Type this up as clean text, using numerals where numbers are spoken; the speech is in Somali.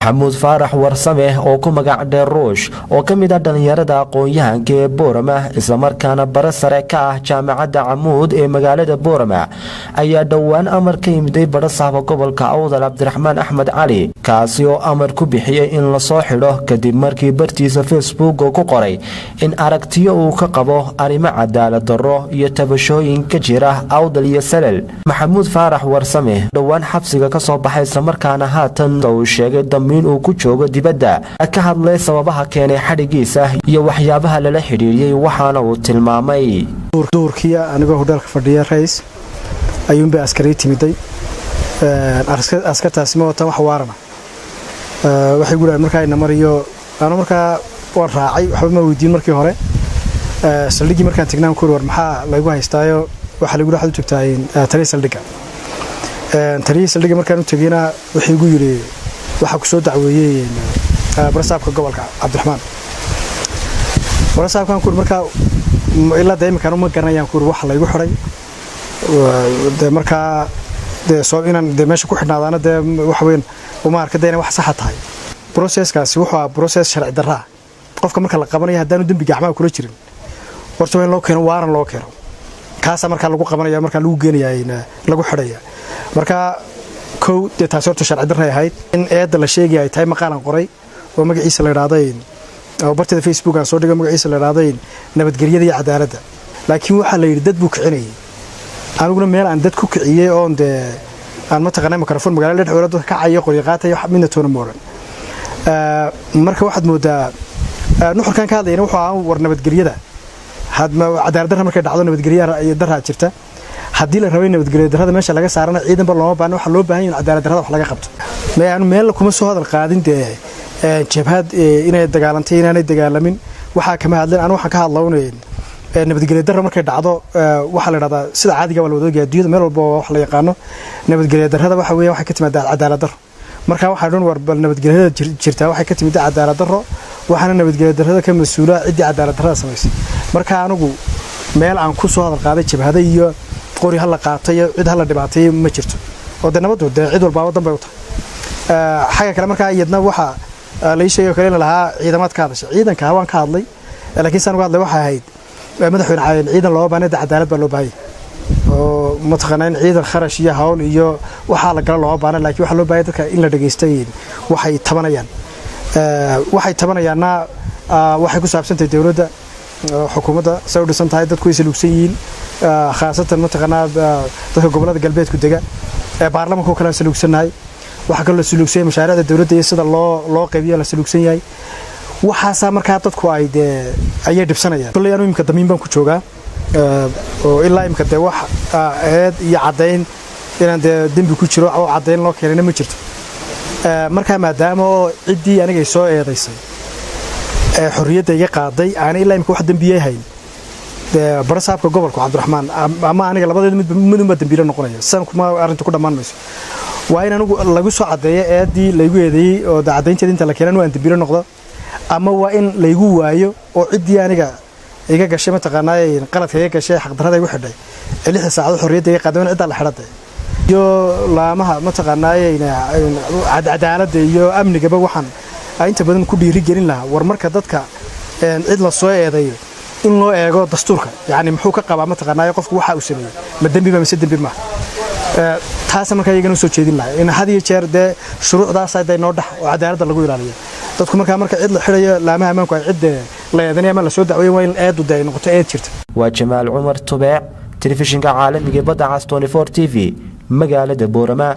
maxamuud faarax warsame oo ku magac dheer ruush oo ka mid ah dhalinyarada aqoon-yahanka ee Boorama isla markaana bara sare ka ah jaamacadda Camuud ee magaalada Boorama ayaa dhawaan amar ka yimid barasaaba gobolka Awdal Cabdiraxmaan Axmed Cali kaasi oo amar ku bixiyay in la soo xidho kadib markii bartiisa Facebook ku qoray in aragtiyo uu ka qabo arrimo cadaalad darro iyo tabashooyin ka jira Awdal iyo Salal. maxamuud faarax warsame dhawaan xabsiga ka soo baxay isla markaana haatan uu sheegay damiin uu ku joogo dibadda ka hadlay sababaha keenay xadhigiisa iyo waxyaabaha lala xiriiriyay waxaana uu tilmaamay duurkiya anigoo hudheelka fadhiya rays ayuun bay askari timiday askartaasi ma watan wax waarana waxay guraan markaa ina mariyo aan markaa waan raacay waxba ma weydiin markii hore saldhigii markaan tagnaan ku war maxaa lagu haystaayo waxa lagu raxad u tagtay taliye saldhiga markaan u tagayna waxay igu yiri waxa ku soo dacweeyay barasaabka gobolka Cabdiraxmaan barasaabkan ku markaa ilaa deemaykan uma garanayaan ku wax la igu xiray markaa soo inaan meesha ku xidhnaadana wax weyn uma arkadayna wax sax tahay processkaasi wuxuu ahaa process sharci darro qofka marka la qabanayo hadaan dambi gacmaha kula jirin horta weyn loo keeno waaran loo keeno kaasa marka lagu qabanayo marka lagu geenayaa lagu xidhaya marka kow taas horta sharci darro ahayd in eeda la sheegay ay tahay maqaalan qoray oo magaciisa la yiraahday oo bartida Facebook aan soo dhigay magaciisa la yiraahday nabadgelyada iyo cadaaladda laakiin waxa la yiri dad buu kicinay aniguna meel aan dad ku kiciyay oo aan ma taqaanay mikrofon magaalada dhexe dadka ka cayo qoriqaatay wax midna toona mooran marka waxaad moodaa nuxurkan ka hadlayna wuxuu ahaa war nabadgelyada hadma cadaalad darro markay dhacdo nabadgelyada iyo darra jirta haddii la rabay nabadgelyada darrada meesha laga saarana ciidanba looma baahna waxa loo baahan yahay cadaalad darrada wax laga qabto meel kuma soo hadal qaadin jabhad inay dagaalantay inaanay dagaalamin waxa kama hadleen aan waxa ka hadlawnay nabadgelyada darro markay dhacdo waxa la yiraahdaa sida caadiga waa la wada gaadiyada meel walba wax la yaqaano nabadgelyada darrada waxa weeye waxa ka timaadaa cadaalad darro marka waxa dhan war bal nabadgelyada jirta waxa ka timaadaa cadaalad darro waxana nabadgelyada darrada ka mas'uula cidii cadaalad darrada sameysay marka anigu meel aan ku soo hadal qaaday jabhada iyo qori hal la qaatay cid hal la dhibaatay ma jirto oo nabadu cid walba wadan bay u tahay xaga kale marka iyadna waxa la sheegay kale lahaa ciidamad ka hadashay ciidanka waan ka hadlay laakiin san uga hadlay waxa ahayd madaxweyne ciidan loo baahnaa cadaalad baa loo baahay oo mataqaanaan ciidan kharash iyo hawl iyo waxa la gala loo baahnaa laakiin waxa loo baahay dadka in la dhageystay waxay tabanayaanna waxay ku saabsantay dawladda xukuumadda soo dhisan tahay dadku ay luugsan yihiin khaasatan mataqaanaa dadka gobolada galbeedku dega baarlamaanka kale aan luugsanahay waxa kale la luugsan mashaariicda dawladda iyo sida loo qaybiyo la luugsan yahay waxaasa markaa dadku ay dhibsanayaan kulli aanu imka damiin baan ku joogaa oo ilaa imka wax eed iyo cadeyn inaan dambi ku jiro oo cadeyn loo keenay ma jirto marka maadaama oo cidii aniga soo eedaysay xorriyadda iga qaaday aan ilaa imka wax dambiye hayn barasaabka gobolka Cabdiraxmaan ama aniga labadeed mid dambiile noqonaya san kuma arintu ku dhamaan mayso waa in anigu lagu soo cadeeyo eedii lagu eedeeyay oo cadeynteeda inta la keenay aan dambiile noqdo ama waa in laygu waayo oo cidii aniga iga gashay ma taqaanay qaladka iga gashay xaq darrada igu xidhay 6 saacadood xorriyadda iga qaaday cid la xiraday iyo laamaha ma taqaanay cadaaladda iyo amniga ba waxaan inta badan ku dhiiri gelin lahaa war marka dadka cid la soo eedayo in loo eego dastuurka yaani muxuu ka qabaa ma taqaanay qofku waxa uu sameeyay ma dambi ba mise dambi ma taas marka iyaga soo jeedin lahaa in had iyo jeer shuruucdaas ay noo dhax oo cadaaladda lagu ilaaliyo dadku marka cid la xirayo laamaha amaanku ay cid la eedanaya ma la soo dacweeyay waa in eedu noqoto eed jirta waa Jamaal Umar Tubeec telefishinka caalamiga badda Cas 24 TV magaalada Boorama.